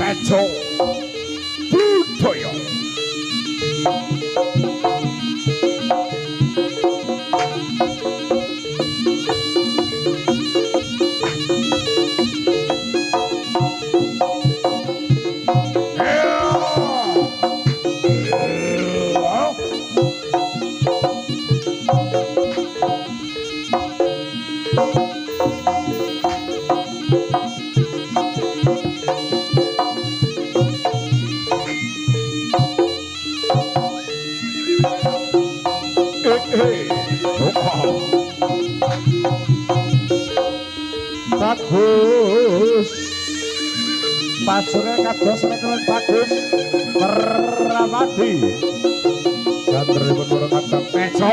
Peco budaya. Bagus pasure kados rekelan bagus Meramati ganteripun para kadang peco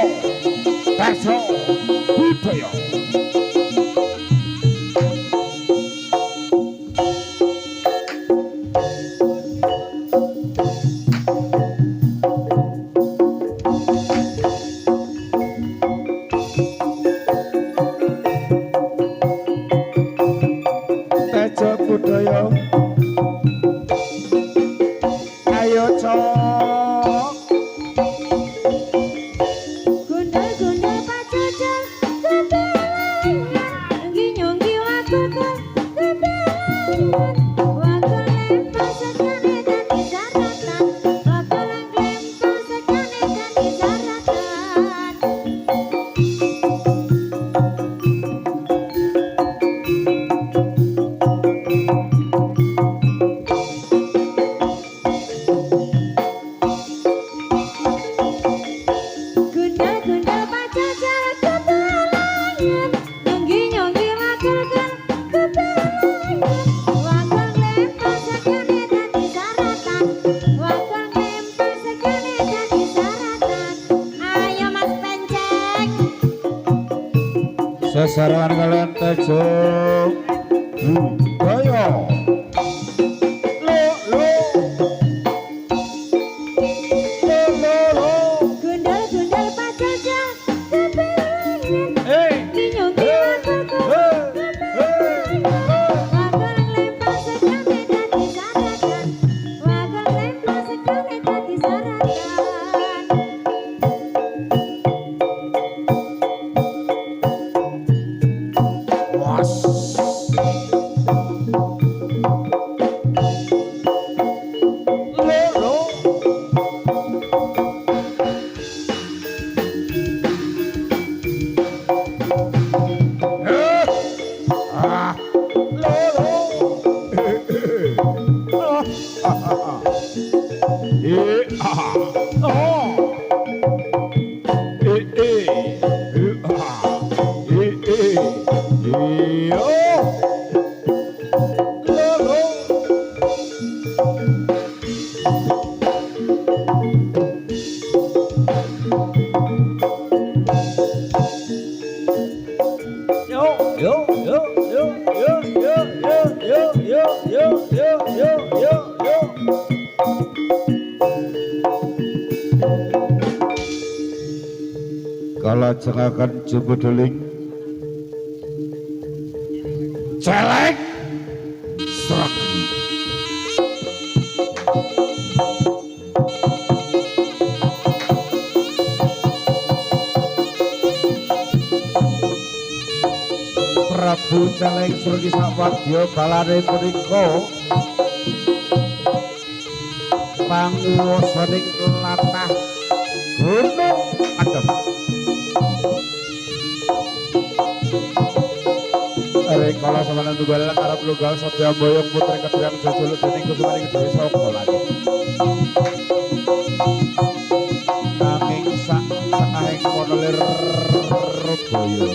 budaya. Sasaran kalian tejo budaya. Kalajengaken Jembedeling celek serak Prabu Celeng Surgi Sawadya balane punika panguwasaning latah Gunung Adem. Kala samana tunggal karep lunggal sadya boyong putri kedhang jajul dening kusumaning dewi saka langit. Nanging sak sakahing monolir Rubaya.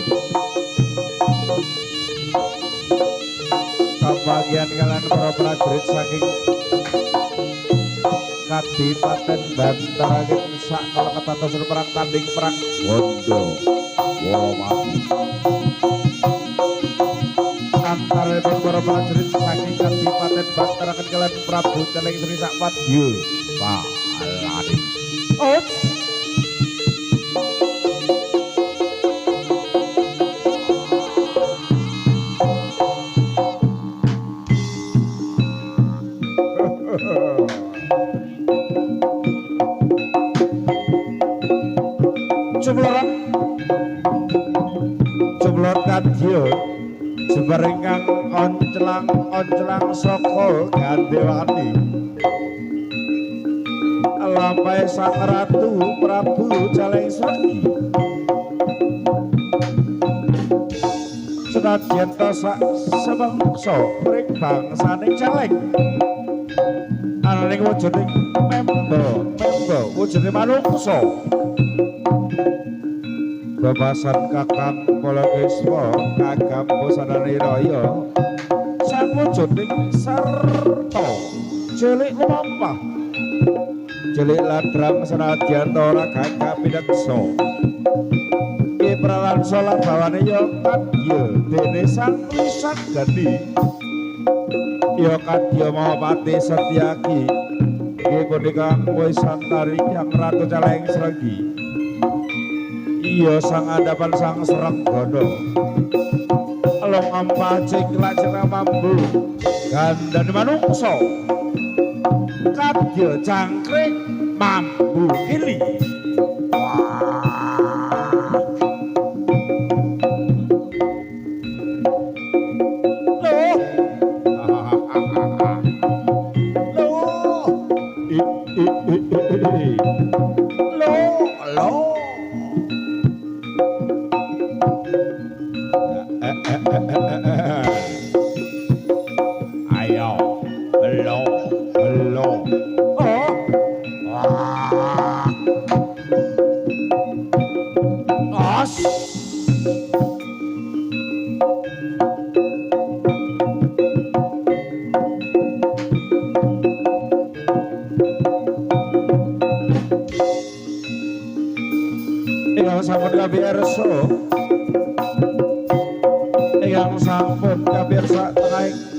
Kabagian kalian para prajurit saking Kadipaten Bantarangin sak kala ketatos perang tanding perang Bondo Wolomati. prajurit saking Kadipaten Bantaraken kalian Prabu Celeng Sri Sakwadya Palani. Jumlor kadya jebareng kang onclang saka Gandewani lampahe Sang Ratu Prabu Celeng Sri senadyan ta sak samangsa mring bangsaning Celeng ananing wujuding memba wujude manungsa bebasan kakang Palakiswa kagam bosanane raya sang wujuding sarta cilik lumampah cilik ladrang senadyan ora gagah pineksa ki pralansa lan bawane ya kadya dene sang Wisagati ya kadya Mahapati Setyaki iki punika wis santari Hyang Ratu Celeng Sregi iya sang andapan sang Sreggana long ampah ciklak cira mambu gandane manungsa kadya jangkrik mambu kili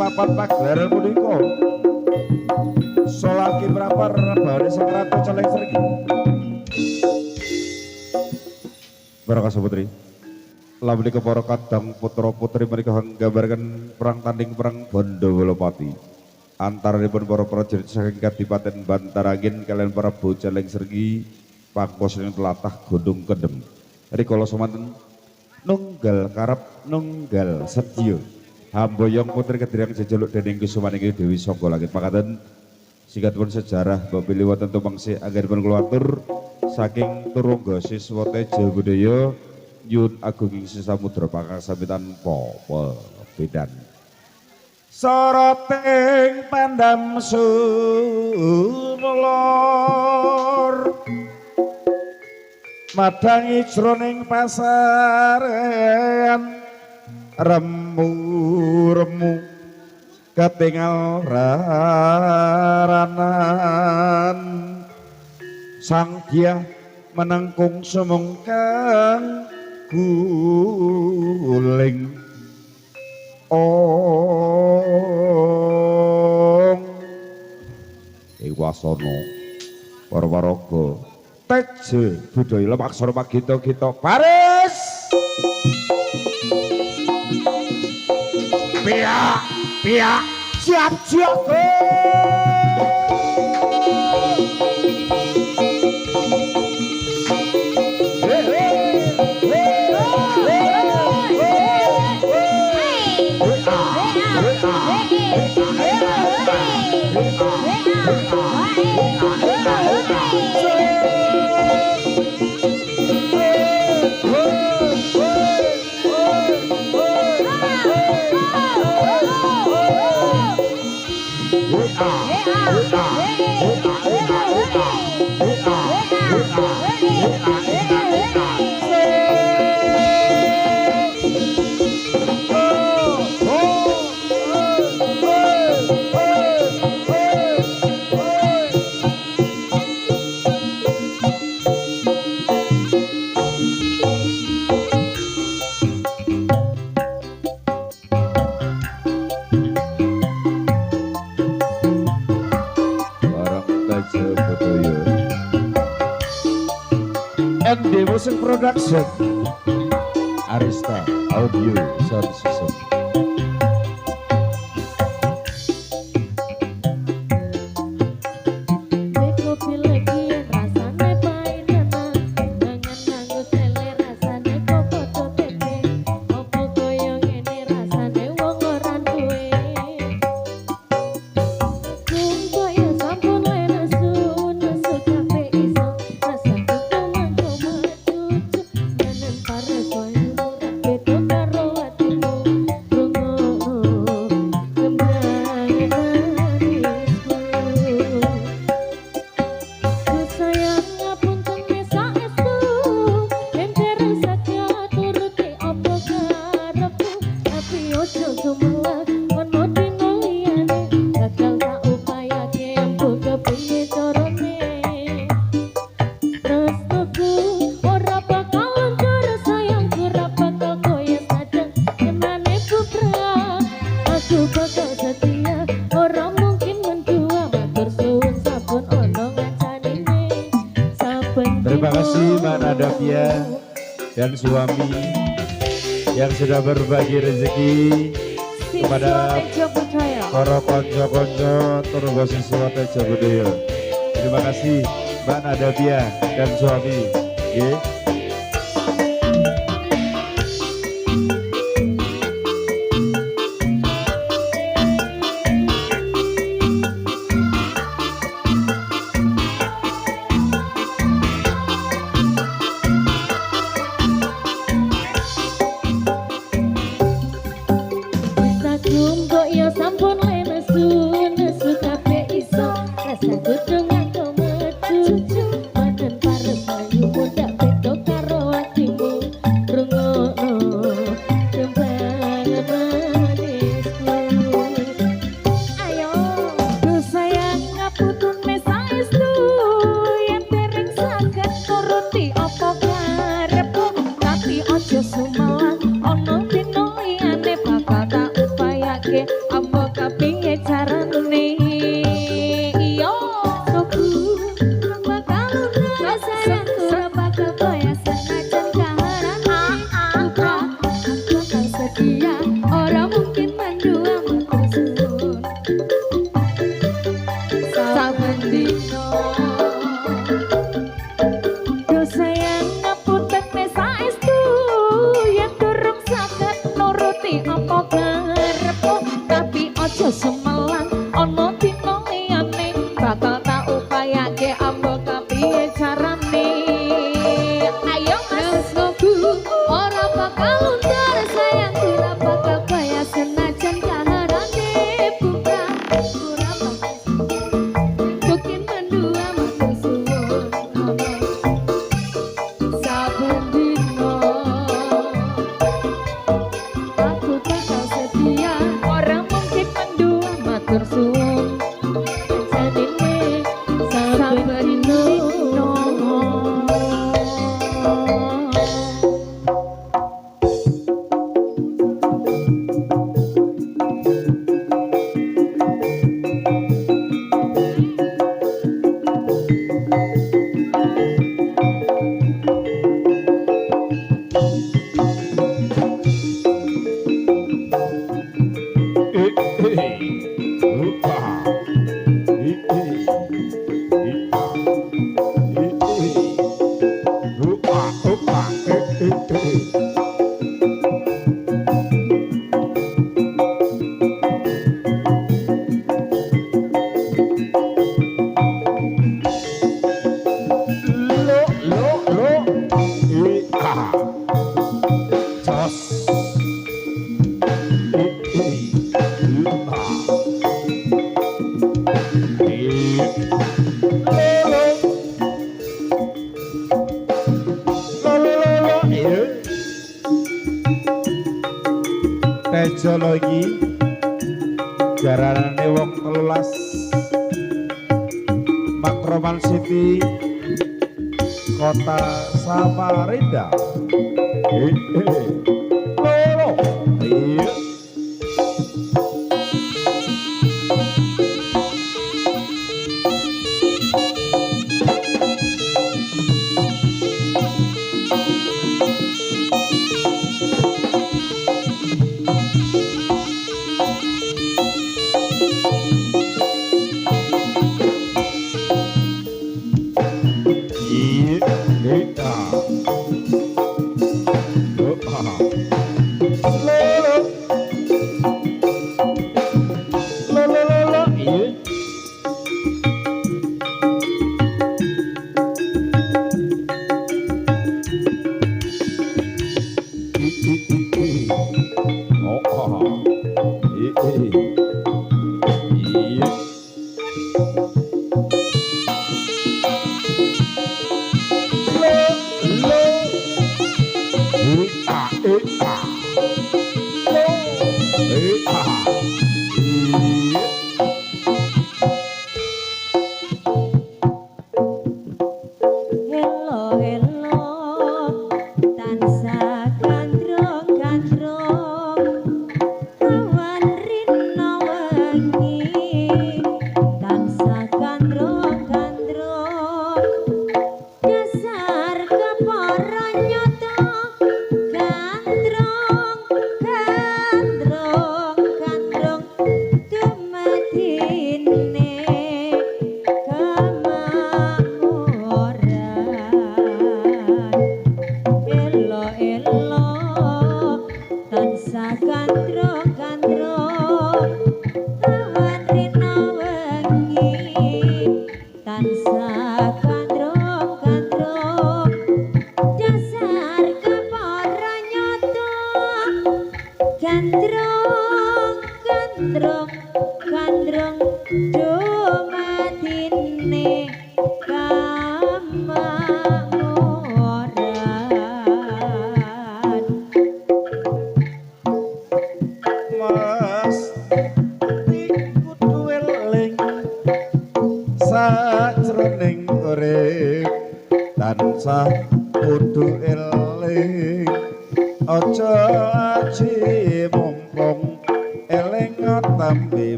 papan pagelaran punika solaki prapar bawane Sang Ratu Celeng Sregi para kaseputri lamun menika para kadang putra putri menika nggambarkan perang tanding perang Bandawalapati antaranipun para prajurit saking Kadipaten Bantarangin kalian para Prabu Celeng Sregi pangkosaning tlatah Gunung Kendem rikala semanten nunggal karep nunggal sedya Hamboyong putri kedirang jejeluk dening kusumaning Dewi Sangga Langit makaten singkatipun sejarah bapili wonten tumangsi anggenipun kulatur saking Turungga Siswa Teja Budaya Nyuwun Agung ing Samudra Pangasampitan Papa Bedan Soroting pandam sulor madangi jroning pasarean remu ketinggal raranan sang Dyah menengkung sumengkang guling ong Iwasana para paraga Teja Budaya Lemaksana magita-gita baris Pia siap jago Musik Production Arista Audio Sound System. Terima kasih Mbak Nadavia dan suami yang sudah berbagi rezeki kepada para konco-konco Turbo Siswa Tejo Budaya. Terima kasih Mbak Nadavia dan suami. Tejo lagi jaranane wong 13 Makroman City Kota Samarinda.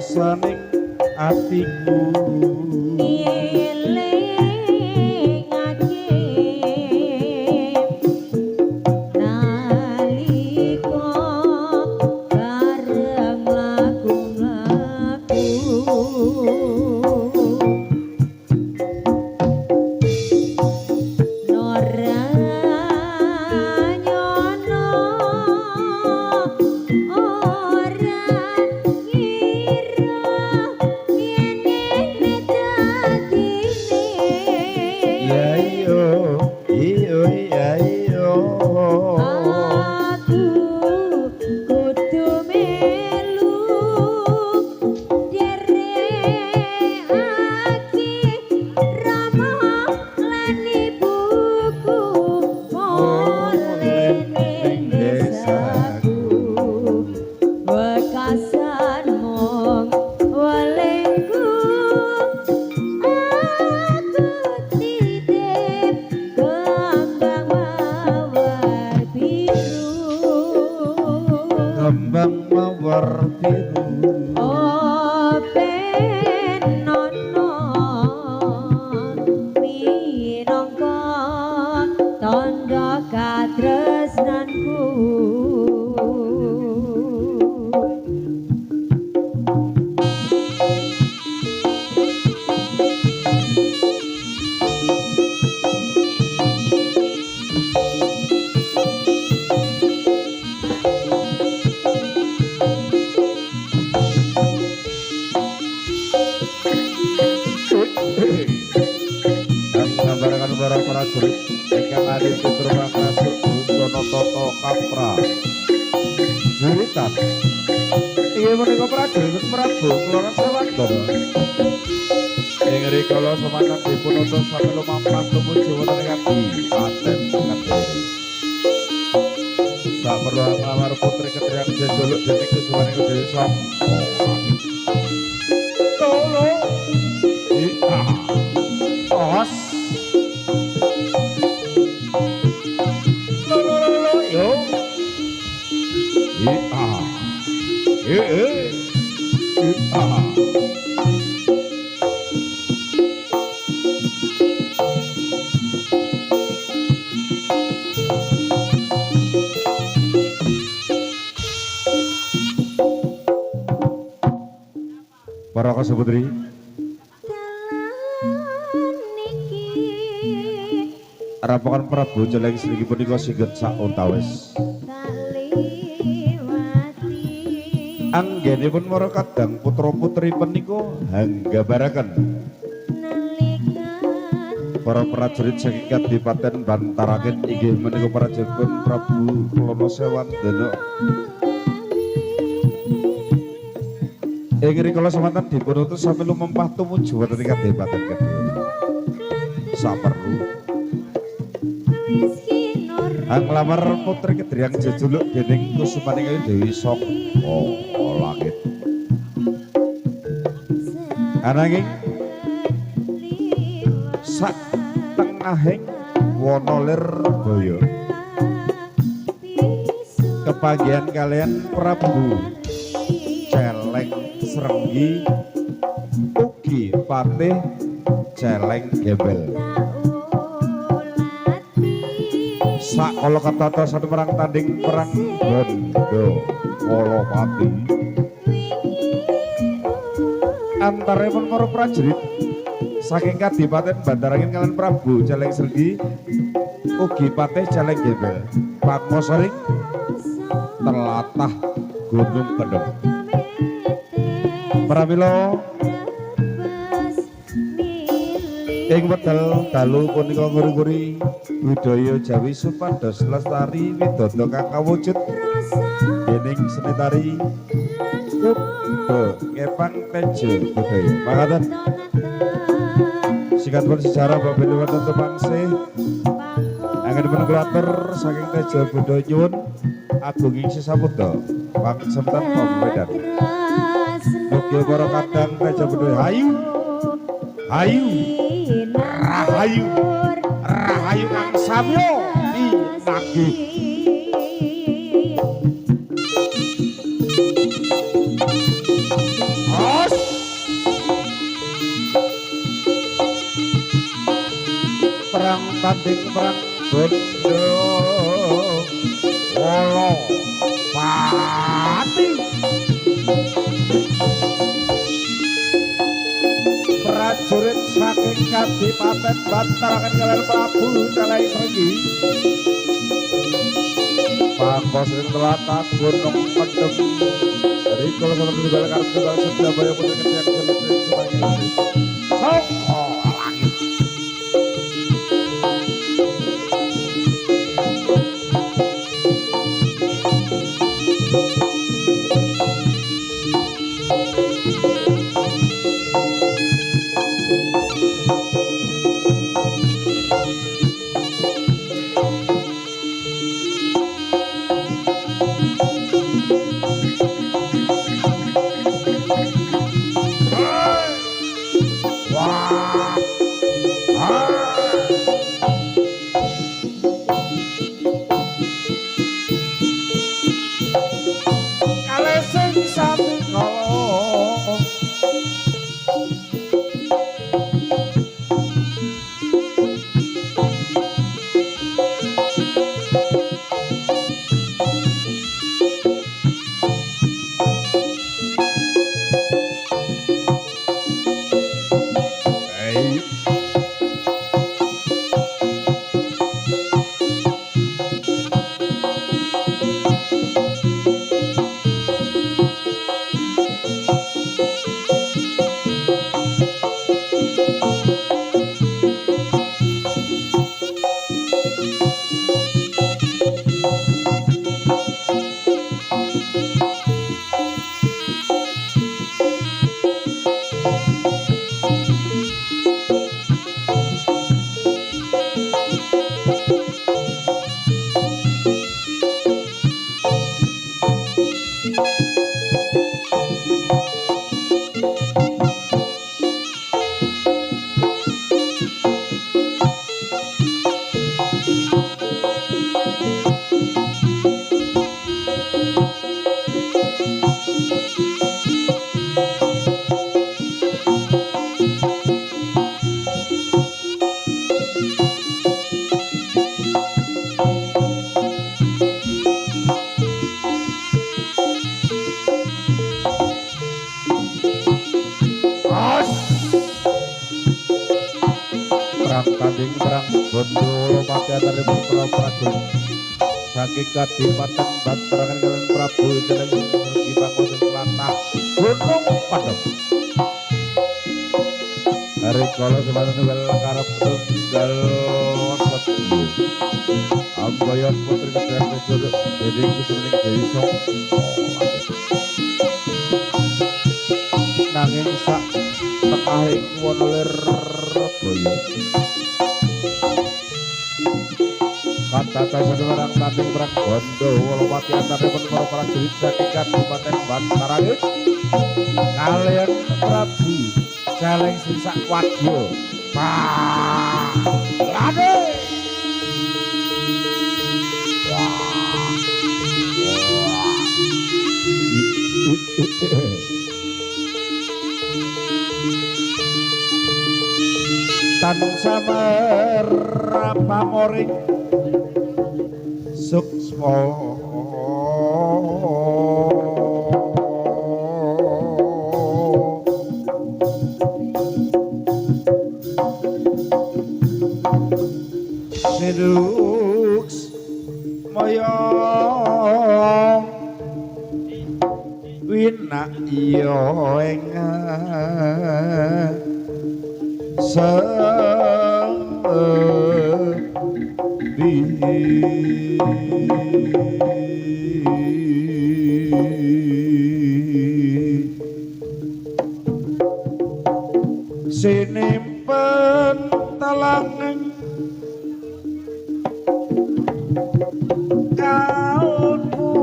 Rasaning atiku prajurit ingkang adhipun Putra Kasuk Busana Tata Kapra juritan inggih menika prajurit Prabu Kelora Sewandara ing rikala semanten dipun utus sami lumampah tumuju wonten ing Kabupaten Kediri sak perlu nglamar putri Kediri jejuluk dening Kusumaning Desa Os yo para kaseputri rapokan Prabu Celeng Srigi punika singget sak untawis. Anggenipun para kadang putra-putri punika hanggabaraken para prajurit saking Kadipaten Bantarangan inggih menika prajurit Prabu Kelana Sewandana. Ing rikala semanten dipun utus sami lumempah tumuju wonten ing Kadipaten Kediri. Saperlu nglamar putri Kediri yang jejuluk dening Kusumaning Dewi Saka langit. Ananging sak tengahing wana lir baya kepanggihan kalian Prabu Celeng Srenggi ugi Patih Celeng Gembel. Sak kala ketata satu perang tanding perang Bondo Wolopati antaripun para prajurit saking Kadipaten Bantarangan kalian Prabu Celeng Srenggi ugi Patih Celeng Gembel pangmasaring telatah Gunung Kendheng. Pramila ing wekdal dalu punika nguri-nguri budaya Jawi supados lestari widodо kang kawujud dening seni tari Kuda Kepang Tejo budaya. Makaten singkatipun sejarah babil wonten tepangsih anggenipun kulatur saking Tejo budaya nyuwun agunging sesaputra pangsemtan Medan. Mugi para kadang Tejo budaya hayu hayu rahayu rahayu kang samya pinagih. Os perang tanding perang Bondo Wolopati prajurit saking Kadipaten Bantarangan kaliyan Prabu Celeng Srenggi pangkosen telatah Gunung Kendheng rikala sampun tunggal karep tunggal Sedabaya putri Kediri jejuluk dening Kusumaning Saka langit. perang tanding perang bondo pati antaripun para prajurit saking Kadipaten Bantarangan kaliyan Prabu Jeleng Regi Pangusin Latah Gunung Padang hari kala semanten wel karep tunggal sepuh ambayan putri kedang nejur dening kusuning Dewi Sok nanging sak tekaring wonolir boyo kata semarang tanding perang bondo wolopati antaripun para prajurit saking Kadipaten Bantarangan kaliyan Prabu Jeleng Singsak Wadya Lade tan samerpamoring suksma Seduks Maya Wina iyo enga sinimpen talangan kalbu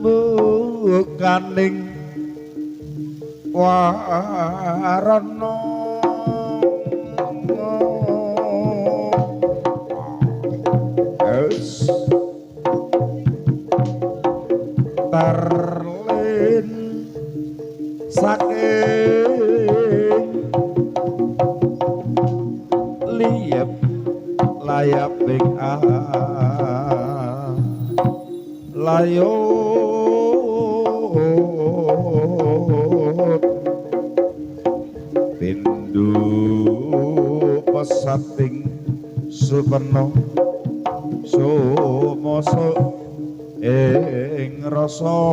pambukaning warana tarlin saking liep layaping layut pindu pesating supeno sumoso ing rasa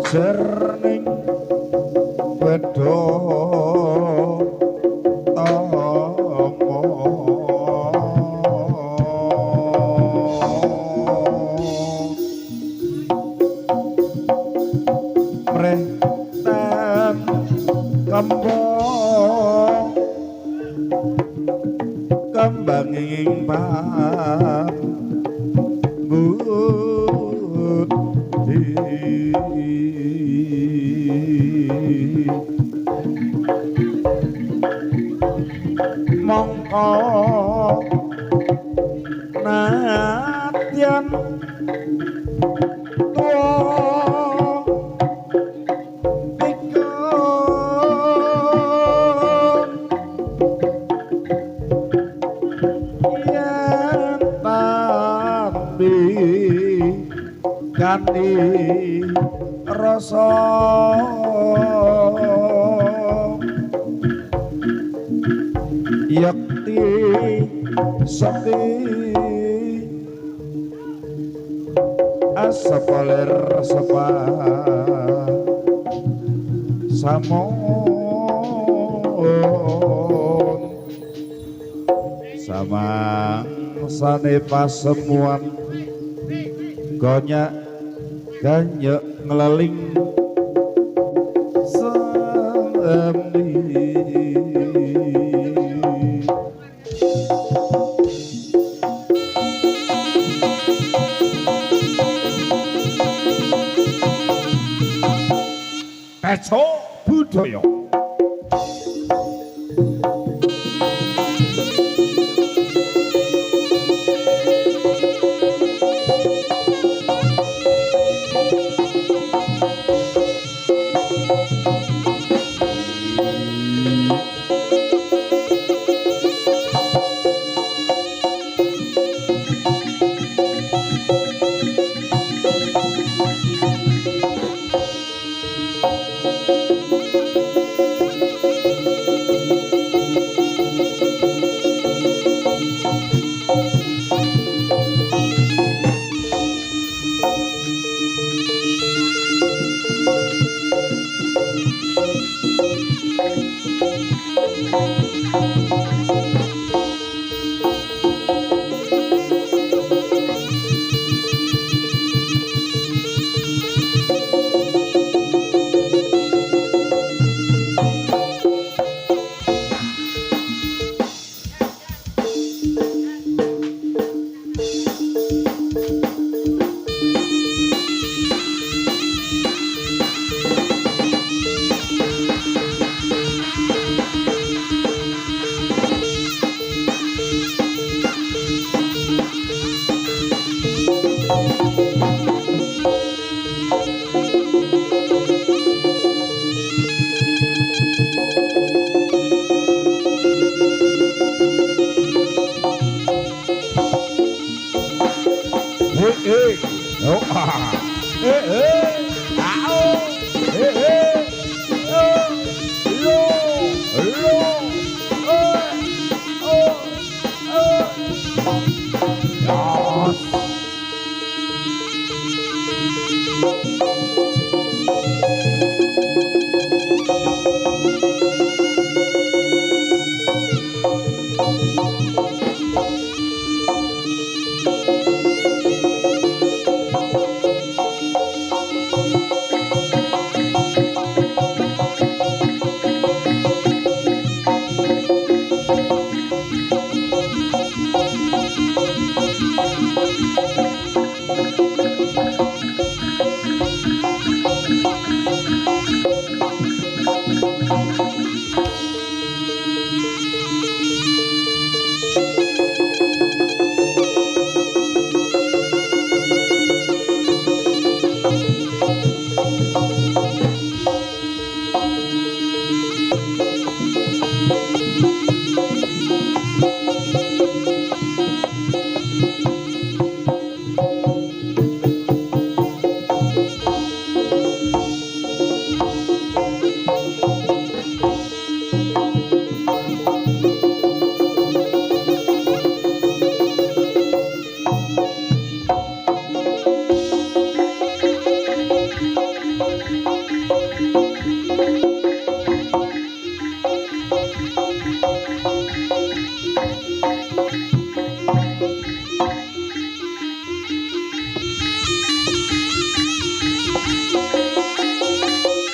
jerning wedha tama mrenten kembang kembanging mongko nadyan tuwa pikun yen tambi kanthi rasa yakti sakti sepolir sepa samun samang sane pasemuan konyak ganyek ngeleling sami Peco budaya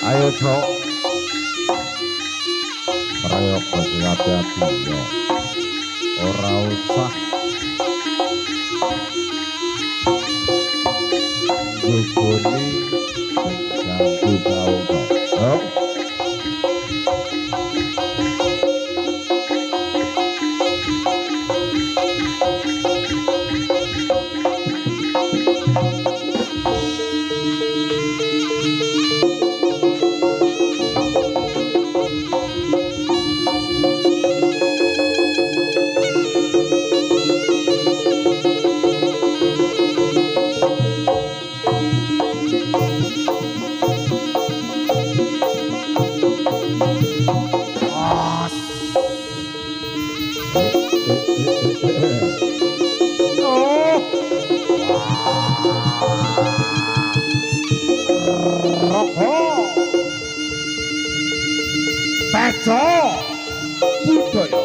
ayo cok merayok bagi hati-hati ya ora usah guguni ganggu kau tejo budaya.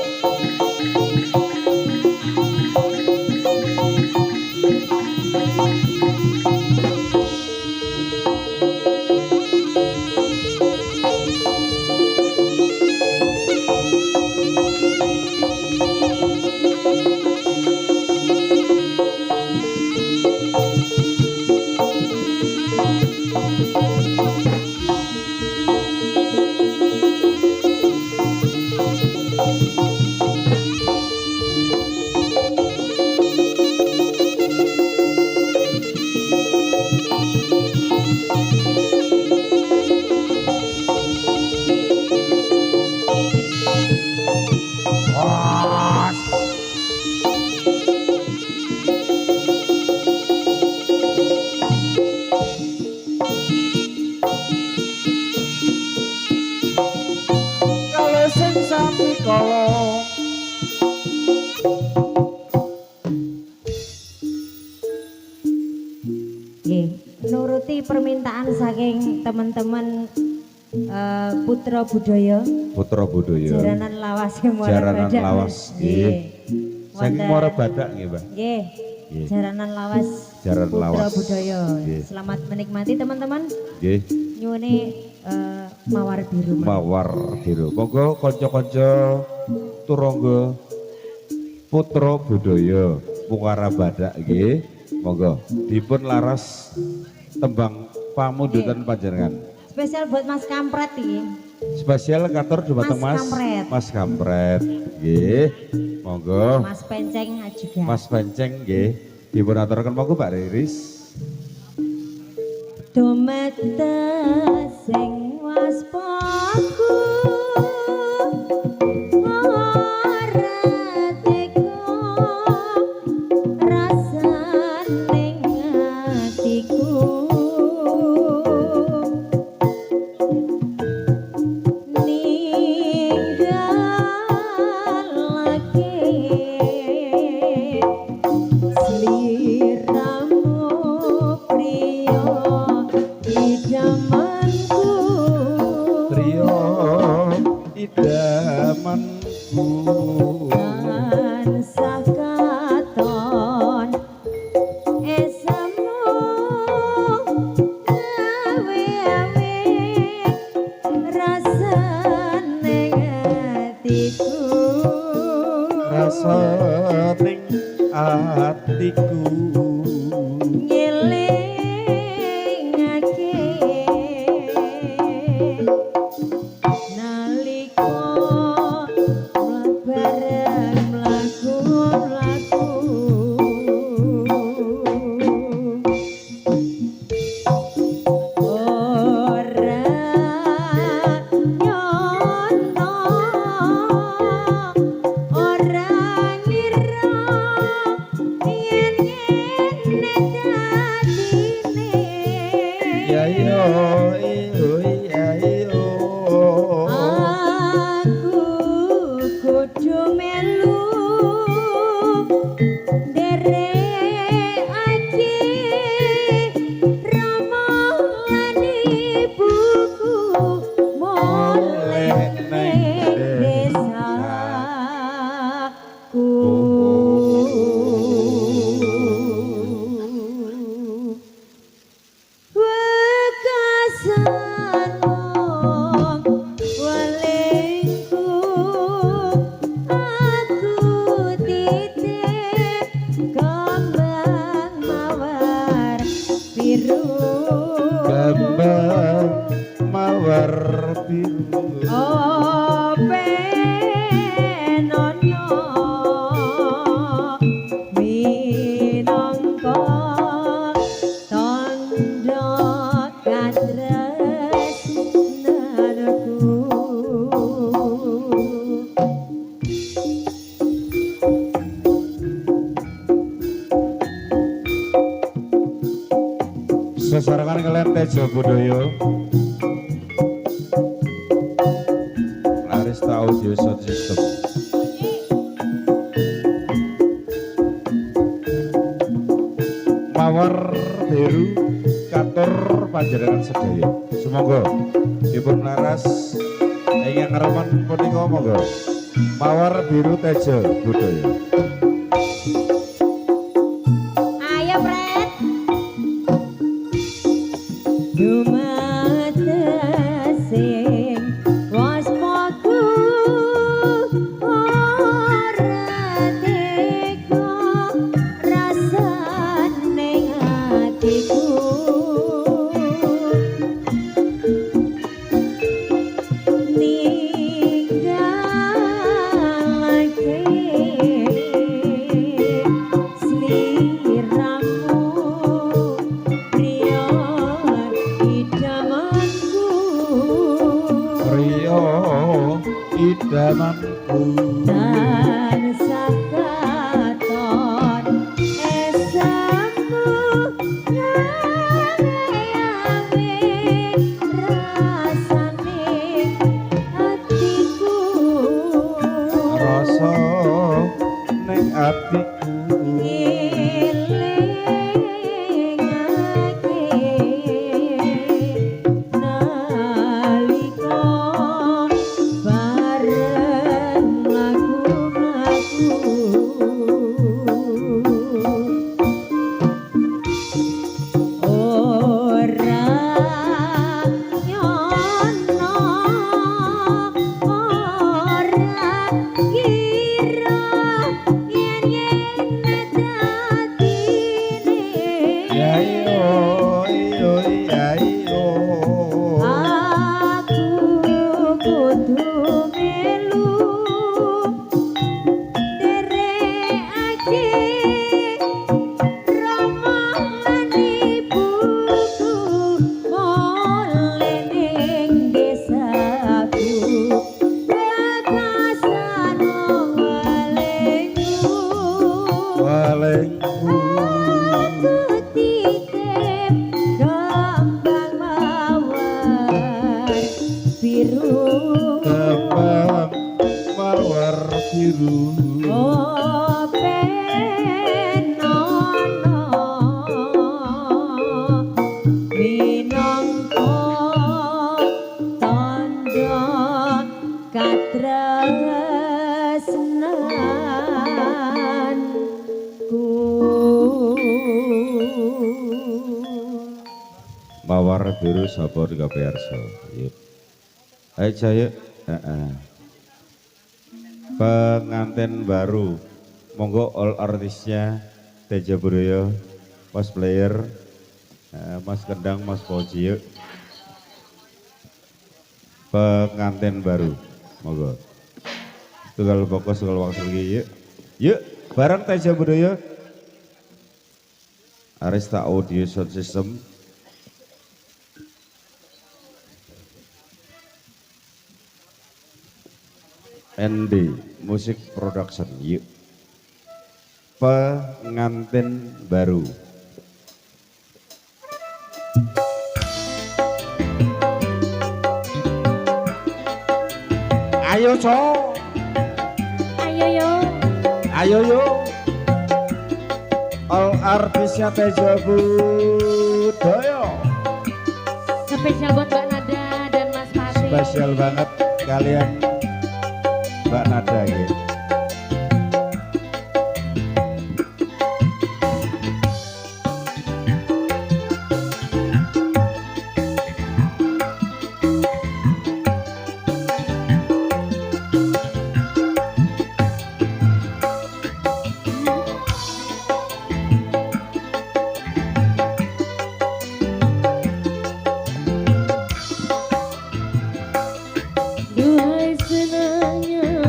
Nuruti permintaan saking teman-teman Putra Budaya. Putra Budaya. Jaranan Lawas Muara Jaranan Badak. Lawas. Nggih. Saking Muara Badak nggih, Mbak. Nggih. Jaranan Lawas. Jaranan Putra Lawas. Budaya. Nggih. Selamat menikmati teman-teman. Nggih. Nyuwune Mawar Biru. Mawar Biru. Monggo kanca-kanca turangga Putra Budaya Muara Badak nggih. Monggo dipun laras tembang pamundutan panjenengan. Spesial buat Mas Kampret iki. Spesial kantor dumateng Mas Kampret. Mas Kampret. Nggih. Monggo. Mas Penceng juga. Mas Penceng nggih. Dipun aturaken monggo Pak Riris. Dometa sing waspaku rasaning atiku ngelingake nalika bareng mlaku-mlaku ora nyono ora ngira yen ngene dadine ya yo ya yo aku kudu melu nderekake Rama lan ibuku moleh ning desaku. Wekasan wong walengku aku titip kembang mawar biru kembang mawar biru oh penono minangka tandha katresnanku. sesarengan kalian Tejo Budaya Arista Audio Sound System Mawar Biru katur panjenengan sedaya sumangga dipun laras Ingkang remen punika monggo. Mawar biru tejo budaya. Ayo Fred. Dumatesing waspaku ora tega rasane atiku ninggalake sliramu priya idamanku Rio idamanku tansah katon esamu ngayawe rasane hatiku rasa ning atiku ngelingake nalika bareng mlaku-mlaku ora nyono ora kira yen dadine ya yo yo ya yo aku kudu melu dereake romongan ibuku mole ning desaku bekasan walengku walengku aku titip kembang mawar biru kembang mawar biru oh penono minangka tandha katresnanku mawar biru sapa ning kapiyarsa yuk ayo jaya heeh pengantin baru monggo all artisnya Teja Budaya Mas Player Mas Kendang Mas Fauzi yuk pengantin baru monggo tunggal fokus tunggal wangsul yuk yuk bareng Teja Budaya Arista Audio Sound System ND Music Production yuk pengantin baru ayo cowok ayo yo ayo yuk all artisnya Teja Budaya spesial buat Mbak Nada dan Mas Fatih spesial banget kalian Mbak Nada gitu. Duhai senangnya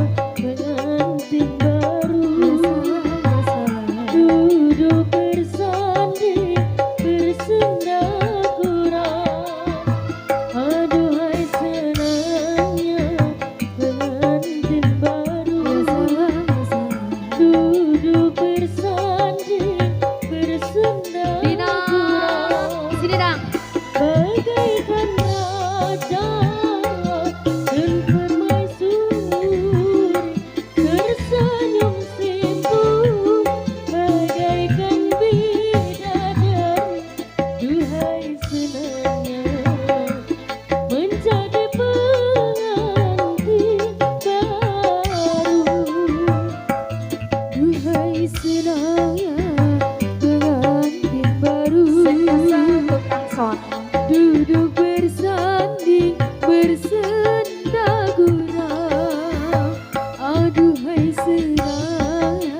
duduk bersanding bersenda gurau, aduhai seraya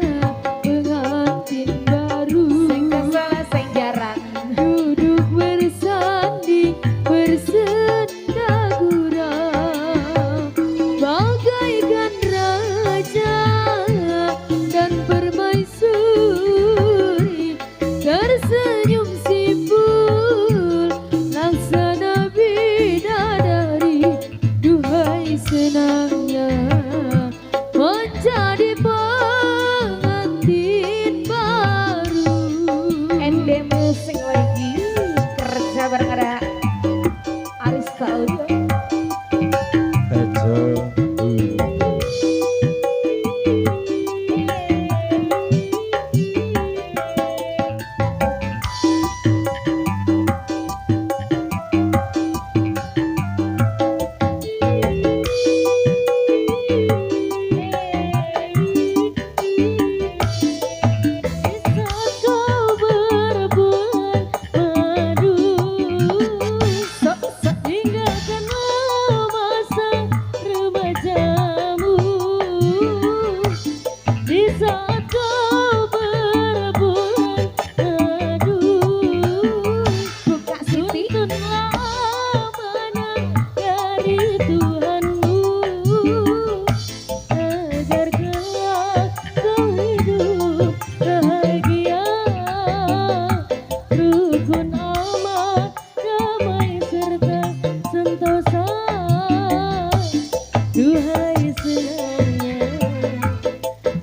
pengantin baru. Sing kesel sing jarang. Duduk bersanding bersenda gurau, bagaikan raja dan permaisuri, tersenyum simpul laksana bidadari. Duhai senangnya menjadi pengantin baru. Ende musik lagi kerja bareng ada Aris Audio. Tejo Saat kau berbulan madu, tinggalkanlah masa remajamu. Di saat kau berbulan madu, tuntunlah amanah dari Tuhanmu, agar kelak kau hidup bahagia, rukun aman, damai serta sentosa. Duhai senangnya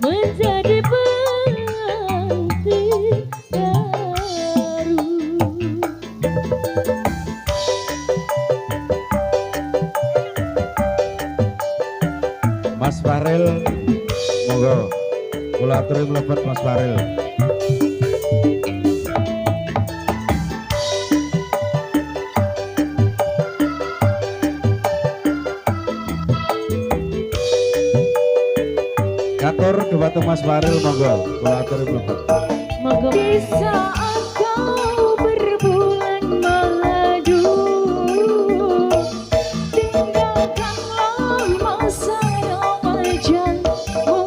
menjadi pengantin baru. Mas Farel, monggo kula aturi mlebet Mas Farel. Katur kepada Mas Farel, monggo kula aturi mlebet. Monggo. Di saat kau berbulan madu, tinggalkanlah masa yang wajarmu.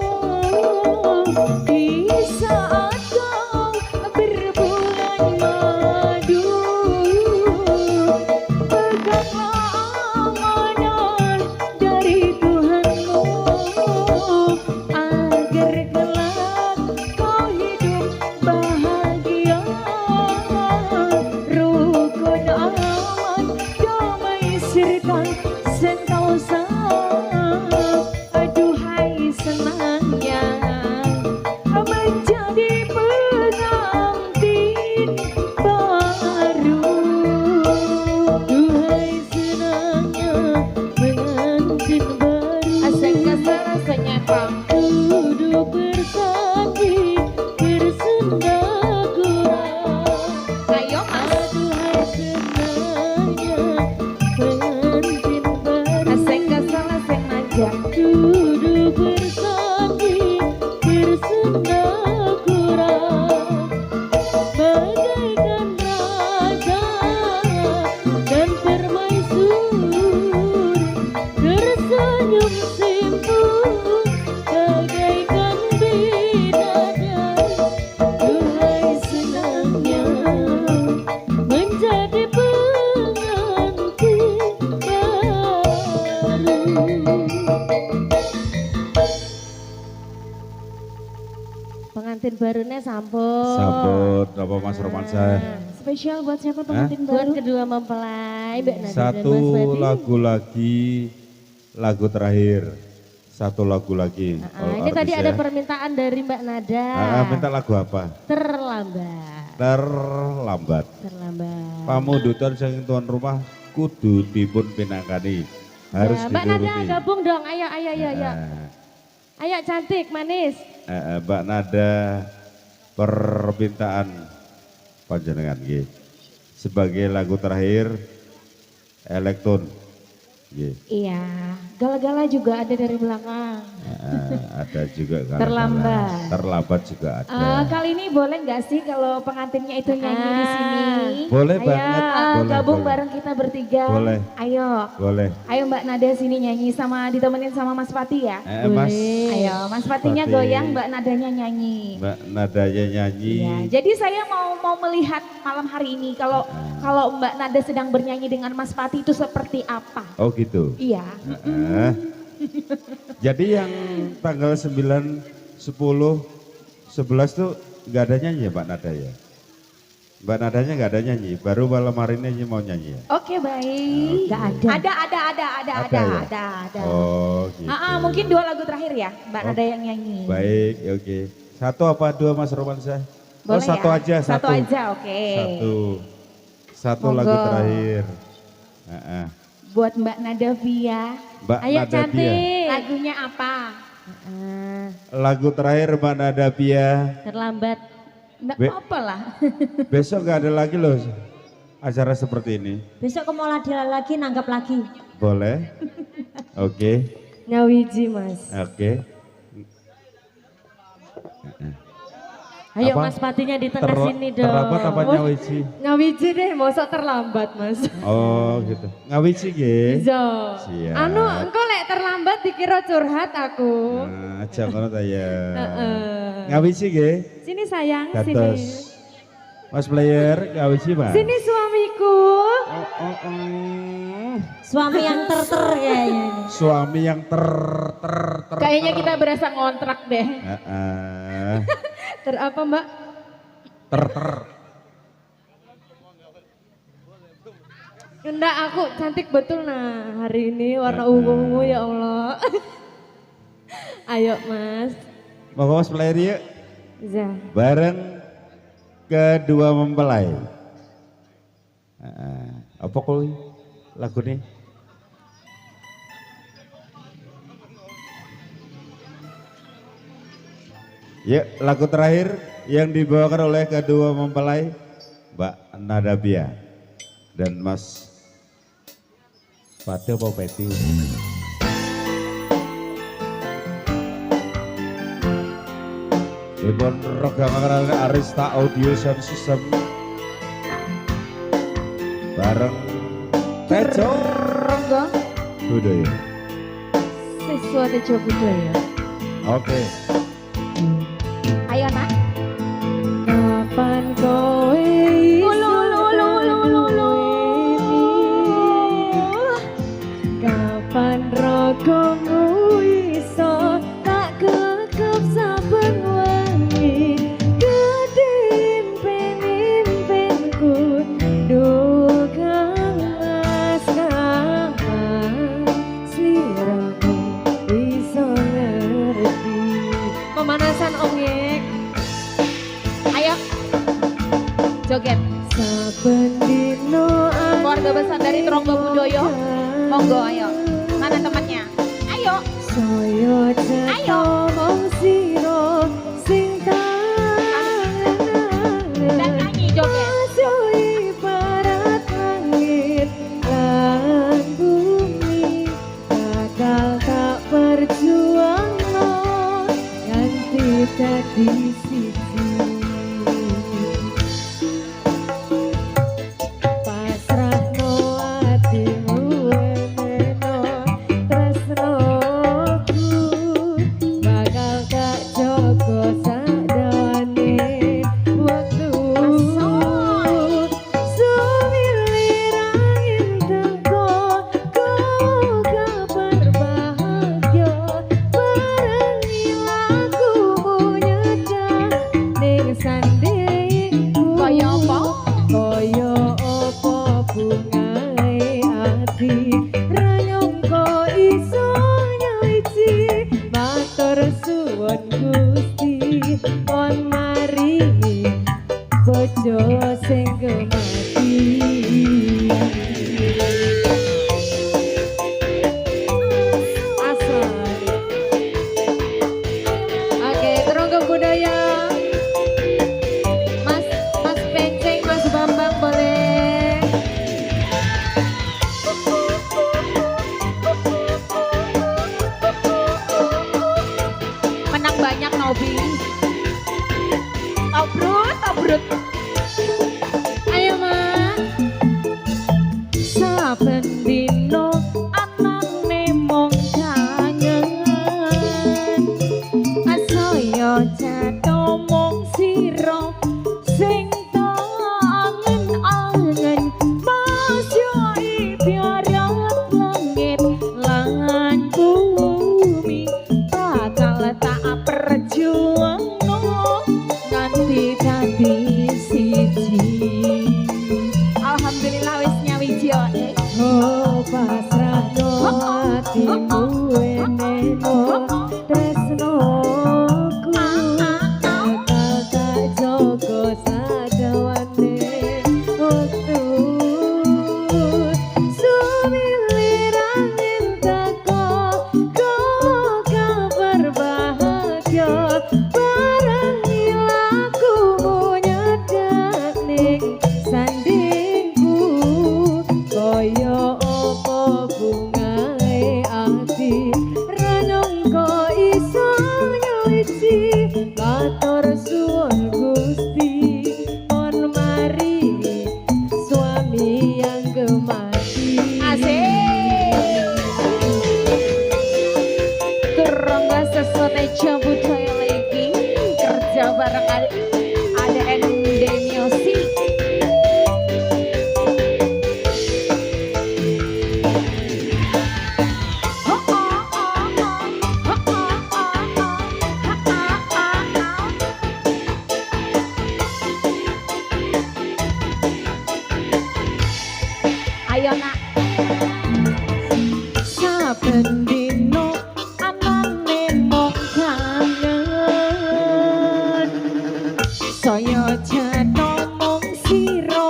Di saat kau berbulan madu, peganglah amanah dari Tuhanmu, agar kelak kau hidup bahagia, rukun aman, damai serta sentosa. Aduhai senangnya menjadi pengantin baru. Duhai senangnya pengantin baru. Asik kasar rasanya Bang. Duduk bersanding bersenda gurau. Ayo Mas. Aduhai senangnya pengantin baru. Asik kasar asik manja. Duduk bersanding bersenda gurau, bagaikan raja dan permaisuri, tersenyum simpul bagaikan bidadari. Duhai senangnya menjadi pengantin baru. Pengantin barunya sampun. Sambut apa Mas Romansa. Spesial buat siapa pengantin baru? Buat kedua mempelai, Mbak Nadia dan Satu Mas Fadi. lagu lagi, lagu terakhir. Satu lagu lagi. Ini tadi ada permintaan dari Mbak Nada. Minta lagu apa? Terlambat. Terlambat. Terlambat. Pamundutan sing tuan rumah kudu dipun pinangkani. Harus Mbak Nada dituruti. gabung dong, ayo. Ayo cantik, manis. Mbak Nada permintaan panjenengan nggih. Sebagai lagu terakhir Elektron Nggih. Iya, gala-gala juga ada dari belakang. Ada juga kalau Terlambat. terlambat juga ada. Kali ini boleh nggak sih kalau pengantinnya itu nyanyi di sini? Boleh Ayo, banget, boleh, gabung boleh. bareng kita bertiga. Boleh. Ayo, Boleh. ayo Mbak Nada sini nyanyi sama ditemenin sama Mas Pati ya. Mas Ayo, Mas Patinya Pati. goyang, Mbak Nadanya nyanyi. Mbak nadanya nyanyi. Iya, jadi saya mau melihat malam hari ini kalau Mbak Nada sedang bernyanyi dengan Mas Pati itu seperti apa? Oh gitu. Iya. Jadi yang tanggal 9, 10, 11 tuh nggak ada nyanyi ya Mbak Nada ya? Mbak Nadanya nggak ada nyanyi, baru malam hari ini mau nyanyi ya? Oke baik. Nggak ada. Ada. Oh gitu. Mungkin 2 lagu terakhir ya Mbak Nada yang nyanyi. Baik, oke. 1 apa 2 Mas Romansyah? Boleh oh 1 ya? aja, 1. 1 aja, oke. 1 Monggo. lagu terakhir. Buat Mbak Nada Via. Mbak Ayo Nada cantik. Pia. Lagunya apa? Lagu terakhir Mbak Nada Pia. Terlambat. Nggak Be- apa-apa lah. Besok nggak ada lagi loh acara seperti ini. Besok ke Moladila lagi, nanggap lagi. Boleh? Oke, Ngawiji mas. oke. Ayo Apa? mas Patinya di tengah sini dong. Terlambat apa nyawiji? Ngawiji deh, masa terlambat mas. Oh gitu. Ngawiji nggih. Zo. Siap. Anu, engkau lek terlambat dikira curhat aku. Nah, aja ngono ta ya. Ngawiji nggih. Sini sayang, Dados. sini. Mas player ngawiji, Mas. Sini suamiku. Oh. Suami yang ter-ter kayaknya ini. Suami yang ter. Kayaknya kita berasa ngontrak deh. Ter apa mbak? Ter. Enggak, aku cantik betul nah hari ini warna ungu-ungu ya Allah. Ayo mas. Mau Mas player yuk. Za. Bareng kedua mempelai. Apa kok lagu nih? Ya, lagu terakhir yang dibawakan oleh kedua mempelai Mbak Nada Pia dan Mas Pati apa Peti? Ibon rogangan Arista Audio Sound System bareng Tejo Ronggo, Budaya. siswa Tejo Budaya. Oke. Ayo nak. Kapan kowe kapan rogomu iso tak kekep saben wengi kedimpen-impenku dugang mas kapan sliramu iso ngerti pemanasan ongek. Ayo. Joget. Saben dino Keluarga besar dari Tronggo Budoyo. Monggo ayo. Mana temannya? Ayo. Saya Ayo. mong siro sing Dan nyanyi joget. ibarat langit lan bumi bakal tak berjuang ganti dadi siji. Pasrahno atimu emeno tresnoku bakal gak waktu sumilih angin teko kowo kabar bahagia bareng ilakumu nyedak ning sandingku kaya apa bungae ati ranongko iso nyuci matur suwun Gusti mon maringi suami yang gemati Asik. Kerangga sesone jambut saya lagi kerja bareng ada ND Music. Oh, oh, oh, oh. Oh, oh, oh, oh. Ha, ha, ha, ha. Ayo nak. saben dino anane mung kangen saya jatuh mung sira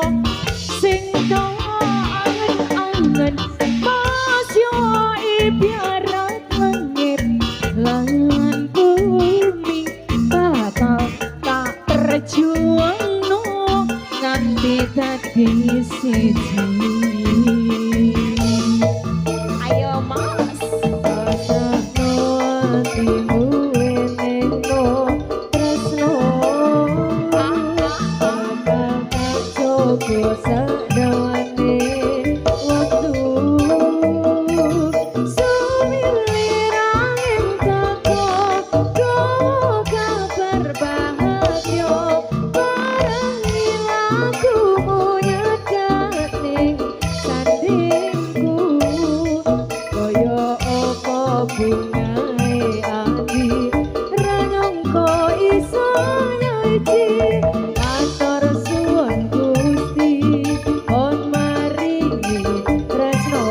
sing do angen-angen mas yo ibiarat langit lan bumi bakal tak perjuangno nganti dadi siji. Ayo mas. Bungae ati ranongko iso nyuci matur suwun Gusti on maringi tresno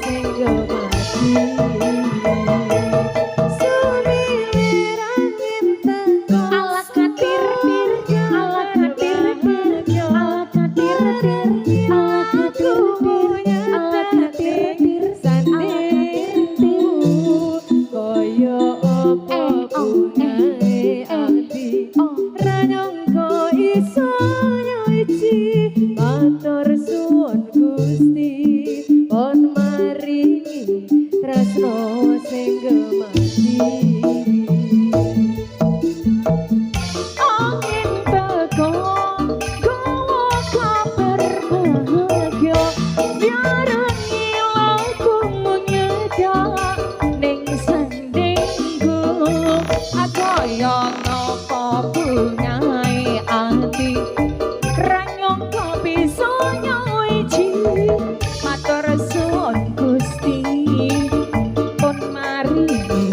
sing gemati sumilir angin teko Ala katir ala katir ala katir ala katir ala katir sandingku koyo apa bungae ati ranongko iso nyuci matur suwun Gusti on maringi tresno sing gemati angin teko gawa kabar bahagia biarang ilauku menyedak ning sandingku kaya ngapa bungae ati ranyongko bisa nyuci matur suwun Gusti pun maringi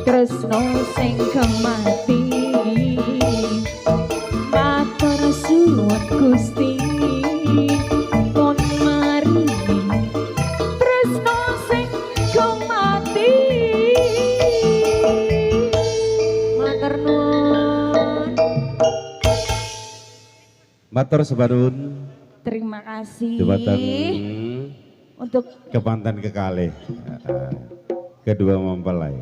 tresno sing gemati matur suwun Gusti pun maringi tresno sing gemati matur nuwun. Matur sebarun terima kasih dumateng untuk kepantan kekalih kedua mempelai.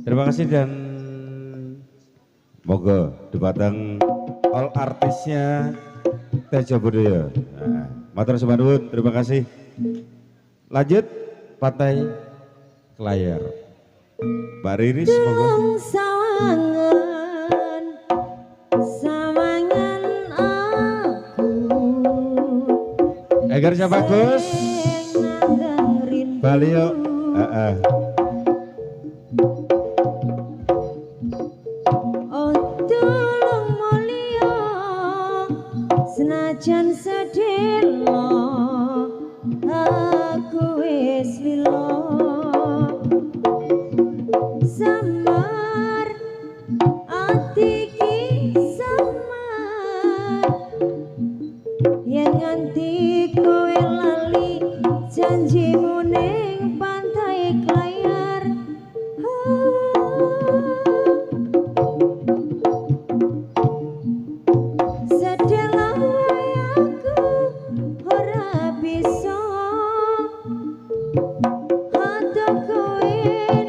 Terima kasih dan moga dumateng all artisnya Tejo Budaya. Matur sebarun terima kasih. Lanjut pantai Kelayar. Mbak Riris moga. Sawangan sawangan aku Egarnya bagus. Bali yuk. Oh tulung mulia senajan sedelo aku wis lilo samar ati ki samar yen nganti kowe lali janjimu ning pantai Kelayar. Sedelo wae aku ora bisa adoh kowe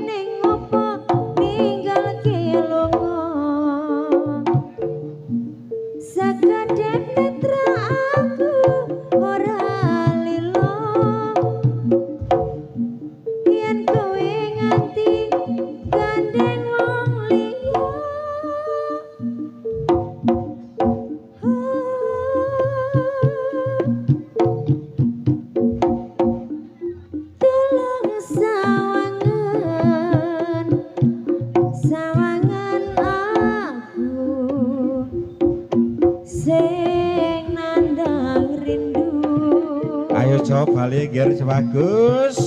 ning opo ninggalke lunga sakadep netra aku ora lilo yen kowe nganti gandeng wong liya tolong sawangan sawangan aku sing nandang rindu Ayo coba balik ger sebagus.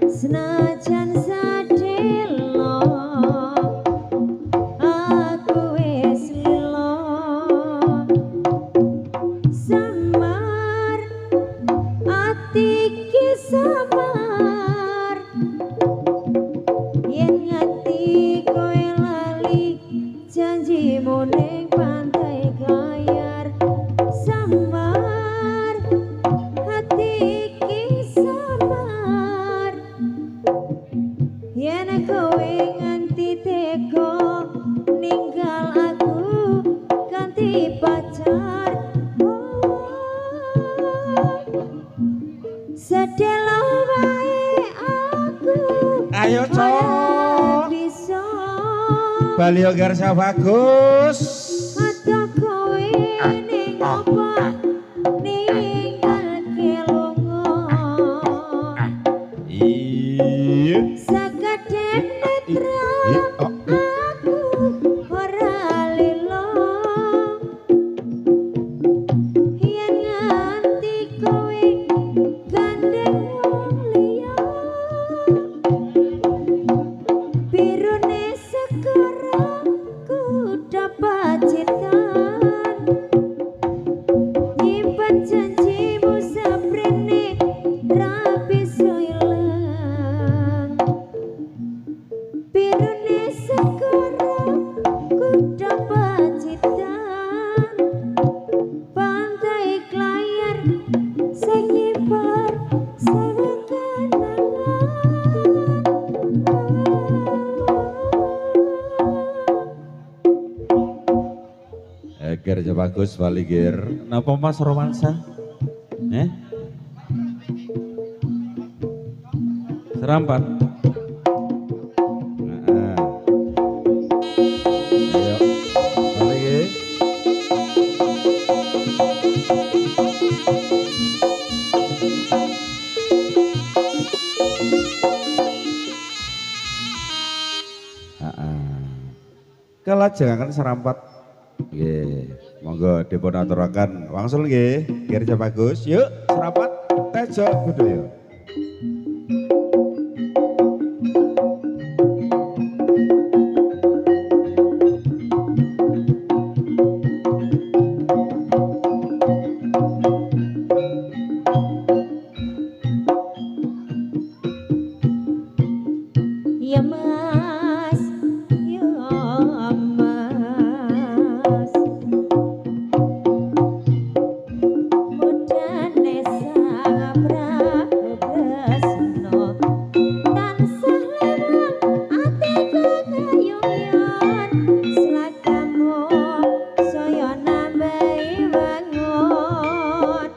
senajan sadelo aku wis lilo samar ati ki samar yen ngati kowe lali janjimu ning pantai Klayar samar hati ki samar yen kowe nganti tega ninggal aku ganti pacar sedelo wae aku Ayo ora cok bisa balik ger sebagus. adoh kowe ning opo ninggalke lunga Iya. sakadep netra aku ora lilo yen nganti kowe gandeng wong liya birune segara kuda pacitan nyimpen janjimu saprene ra bisa ilang birune segara kuda pacitan pantai Klayar sing nyebar sewe kenangan Ger sebagus balik ger. Napa Mas Romansa? Serampat. Nah, ayo balik ger. Kelajengan serampat. Nggih, monggo dipun aturaken wangsul nggih, Gerja bagus. Yuk, serampat Tejo Budaya. ya mas ya mas mudane sang prabesno tansah lewat atiku kayuyan selakamu saya nambahi wangun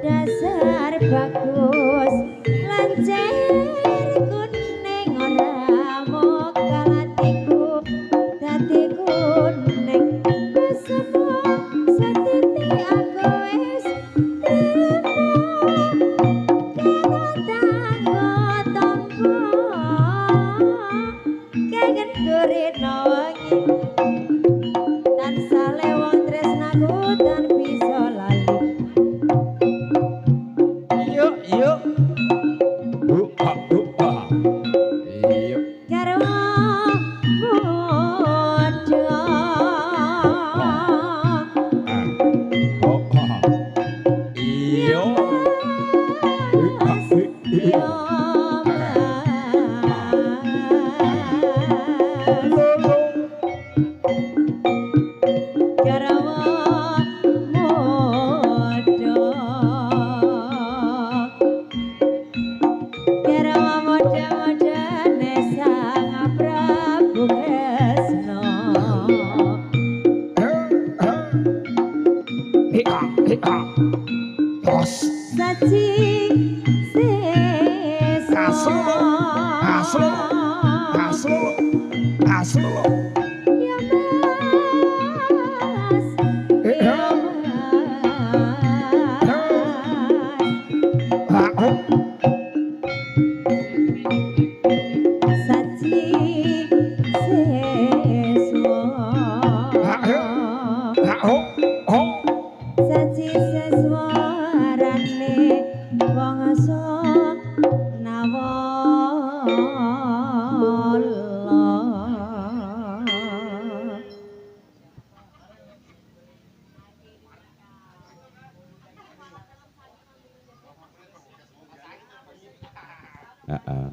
dasar bagus lancar kuning ora moka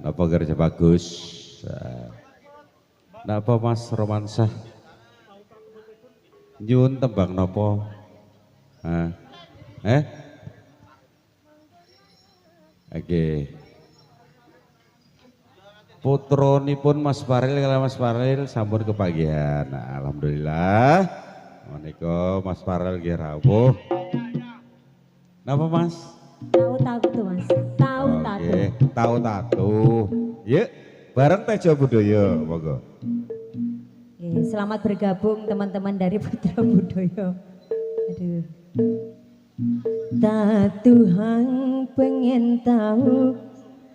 Napa kerja bagus? Napa Mas Romansah? Nyun tembang napa? Oke. Putronipun Mas Faril kalau Mas Faril sampun kebagian. Nah, alhamdulillah. Menika Mas Faril nggih rawuh. Napa Mas? Tahu tuh Mas. Tahu tahu. Oke, tahu tatu. Yuk, bareng Tejo Budaya, monggo. Selamat bergabung teman-teman dari Putra Budaya. Aduh. Tatu hang pengen tahu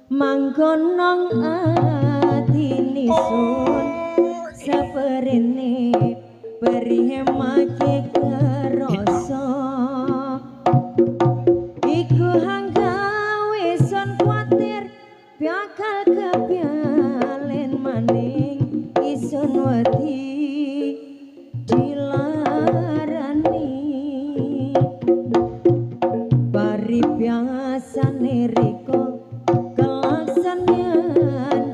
manggon nang atine sun saperene beri make kerasa iku hang gawe son kuatir bakal kepialen maning isun wedi dilarani bari biasane riko kelaksane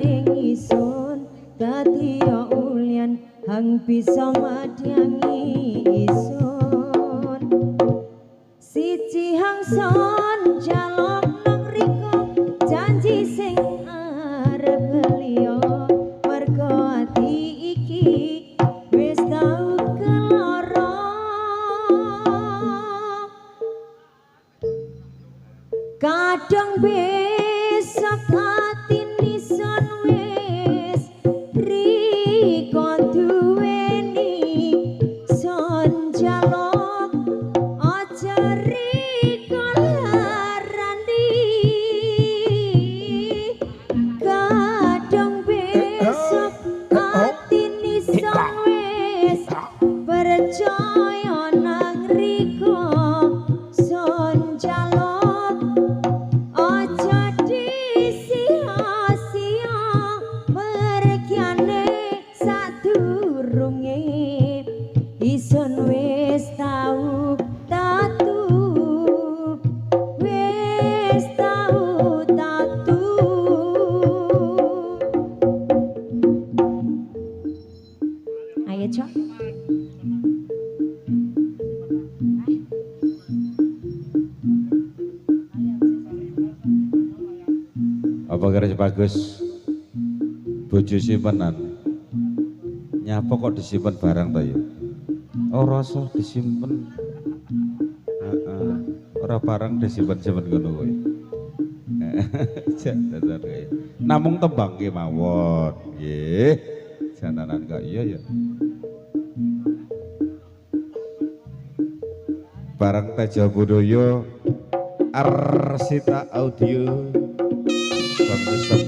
ding isun dadi ya ulian hang bisa madyangi isun siji hang son jaluk nang riko janji sing arep liya mergo ati iki wis tau keloro kadang besok ati nisan wis riko duweni son jaluk aja riko larani kadang besok ati nisan wis percaya nang riko son jaluk aja disia-sia mergiane sadurunge isun wis tau tatu wis tau tatu ayo cok Apa kerja bagus? Bojo simpenan. Nyapa kok disimpen barang to ya? Oh rasa disimpen. Ora barang disimpen-simpen ngono kowe. Jadanan kaya. Namung tembang nggih mawon. Nggih. Jananan kok iya ya. Barang Tejo Budaya Arsita Audio Foundation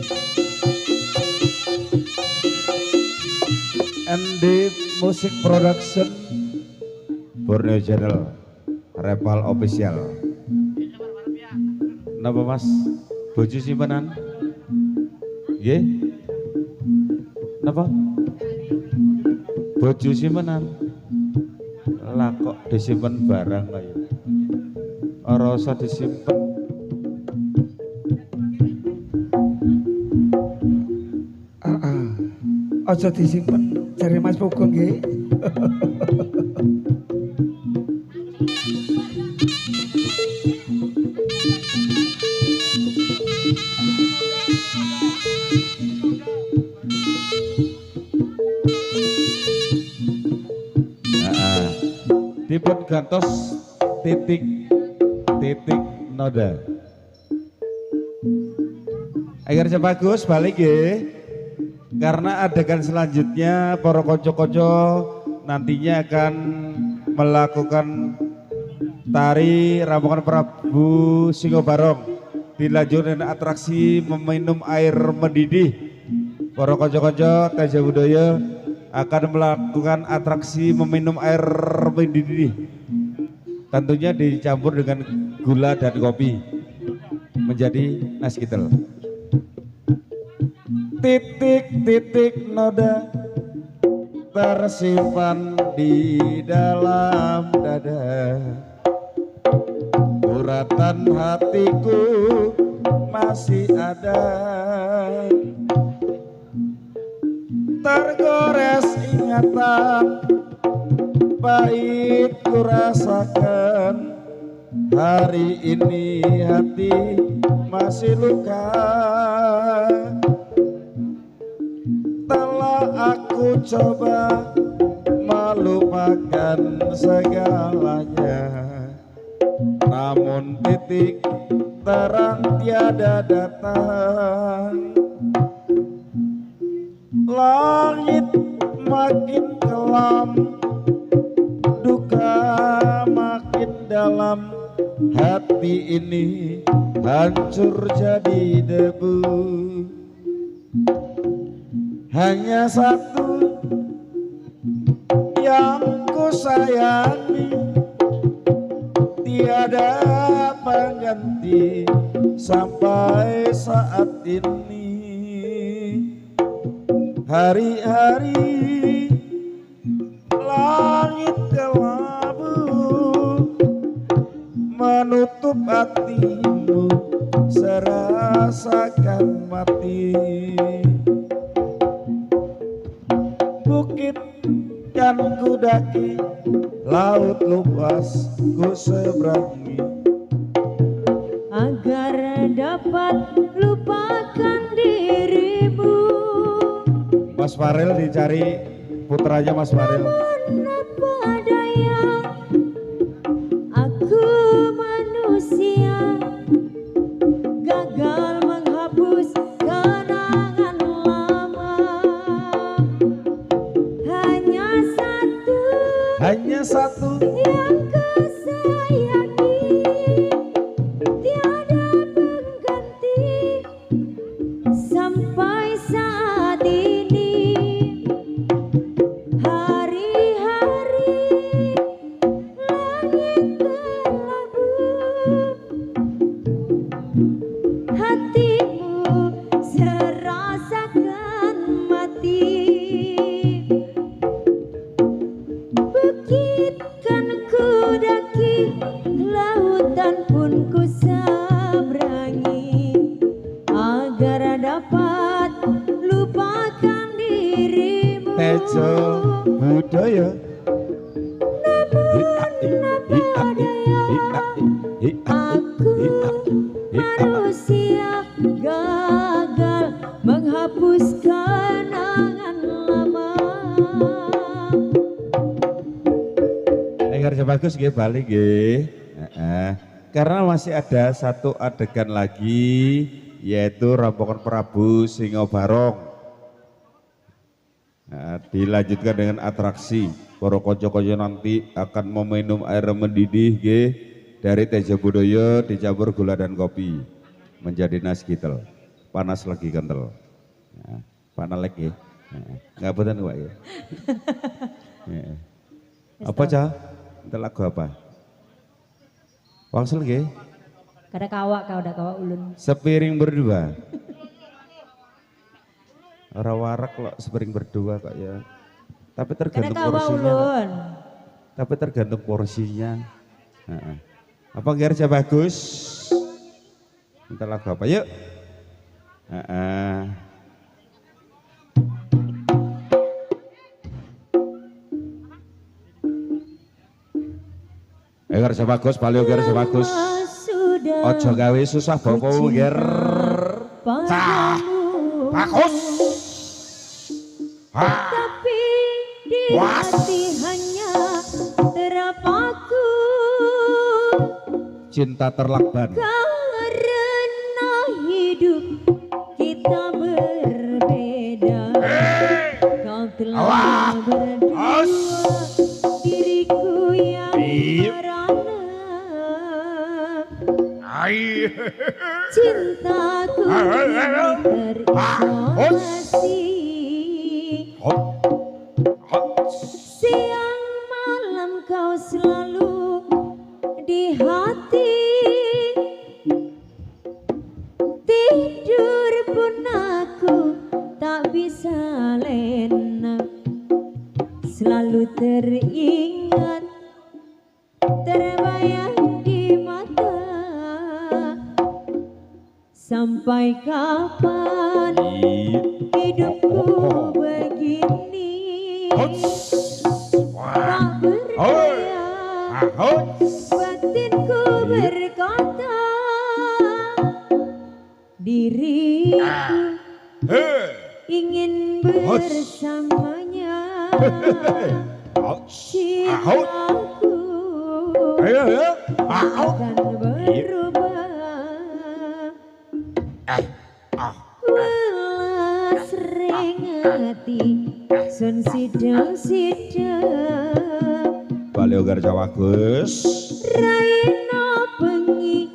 ND Music Production Borneo Channel Repal Official. Napa Mas? Bojo simpenan? Nggih? Napa? Bojo simpenan? Lah kok disimpen barang kaya. Ora usah disimpen. Aja disimpen jare Mas Pugong nggih. Nah, dipun gantos titik noda. Agar bagus balik ya. Karena adegan selanjutnya para konco-konco nantinya akan melakukan tari Rampungan Prabu Singobarong dilanjut dengan atraksi meminum air mendidih. Para konco-konco Teja Budaya akan melakukan atraksi meminum air mendidih, tentunya dicampur dengan gula dan kopi menjadi nasi kitel. Titik noda tersimpan di dalam dada, uratan hatiku masih ada, tergores ingatan pahit ku rasakan, hari ini hati masih luka. Telah aku coba melupakan segalanya, namun titik terang tiada datang. Langit makin kelam, duka makin dalam, hati ini hancur jadi debu. Hanya satu yang ku sayangi, tiada pengganti sampai saat ini. Hari-hari langit kelabu menutup hatimu, serasakan mati. Bukit kan ku daki, laut luas ku seberangi, agar dapat lupakan dirimu. Mas Farel dicari putranya Mas Farel. Apa daya, aku manusia gagal menghapus kenangan lama. Hanya satu yang ku sayangi, tiada pengganti sampai saat ini. Hari-hari langit kelabu, hatimu serasakan mati. Bukit kan ku daki, lautan pun ku seberangi, agar dapat lupakan dirimu. Teja Budaya. Aku manusia gagal menghapus kenangan lama. Agar bagus nggih balik nggih. Karena masih ada satu adegan lagi, yaitu Rampungan Prabu Singobarong. Nah, dilanjutkan dengan atraksi. Para konco-konco nanti akan meminum air mendidih nggih dari Teja Budaya dicampur gula dan kopi menjadi nasi kitel. Panas lagi kental. Nah, panas lagi. Nggak betul Pak ya. Apa cah? Itu lagu apa? Wangsel nggih. Kada kawak kau udah kawak ulun. Sepiring berdua. Orang warak loh sepiring berdua kok ya. Tapi tergantung Kada kawak porsinya. ulun. Tapi tergantung porsinya. Apa kerja bagus? Minta lagu apa yuk? Garja bagus, Bali garja bagus. Ojo gawe susah bopo ger. Cah, bagus. Tapi di hati hanya terpaku Cinta terlakban. karena hidup kita berbeda. Kau telah berdua diriku yang merana. Cintaku terisolasi. Siang malam kau selalu di hati. Tidur pun aku tak bisa lena. Selalu teringat, terbayang di mata. Sampai kapan hidupku begini? Tak berdaya, batinku berkata, diriku ingin bersamanya. Cintaku akan berubah. Welas rengati sun sidang-sidang. Bali garja bagus. Raina bengi